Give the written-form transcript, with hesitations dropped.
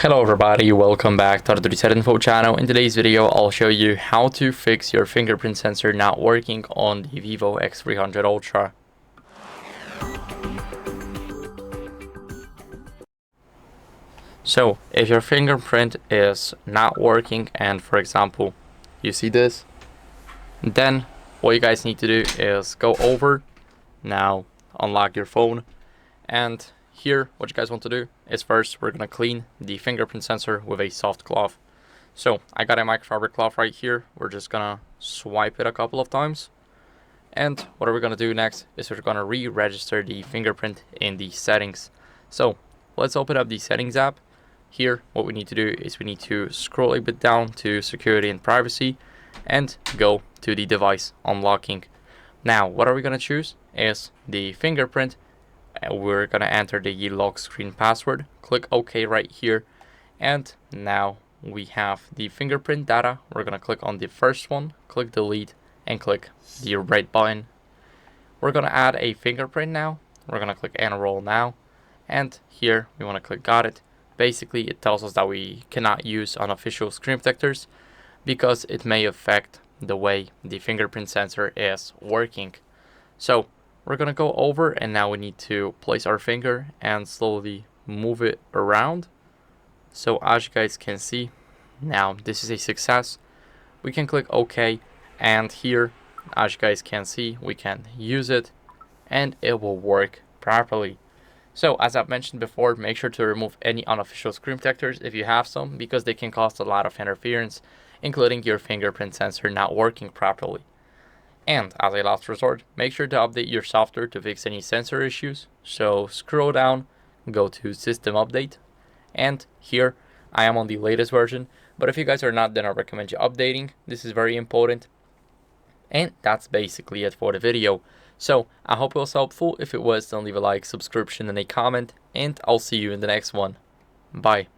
Hello everybody, welcome back to the HardReset.Info channel. In today's video, I'll show you how to fix your fingerprint sensor not working on the VIVO X300 Ultra. So, if your fingerprint is not working and, for example, you see this, then what you guys need to do is go over, now unlock your phone, and here what you guys want to do is first we're going to clean the fingerprint sensor with a soft cloth. So I got a microfiber cloth right here. We're just going to swipe it a couple of times. And what are we going to do next is we're going to re-register the fingerprint in the settings. So let's open up the settings app. Here what we need to do is we need to scroll a bit down to security and privacy and go to the device unlocking. Now what are we going to choose is the fingerprint. We're going to enter the lock screen password, click OK right here, and now we have the fingerprint data. We're going to click on the first one, click delete, and click the right button. We're going to add a fingerprint now. We're going to click Enroll now, and here we want to click Got It. Basically it tells us that we cannot use unofficial screen protectors because it may affect the way the fingerprint sensor is working. So we're going to go over, and now we need to place our finger and slowly move it around. So as you guys can see, now this is a success. We can click OK, and here as you guys can see, we can use it and it will work properly. So as I've mentioned before, make sure to remove any unofficial screen protectors if you have some, because they can cause a lot of interference, including your fingerprint sensor not working properly. And as a last resort, make sure to update your software to fix any sensor issues. So scroll down, go to System Update, and here I am on the latest version. But if you guys are not, then I recommend you updating. This is very important. And that's basically it for the video. So I hope it was helpful. If it was, then leave a like, subscription, and a comment, and I'll see you in the next one. Bye.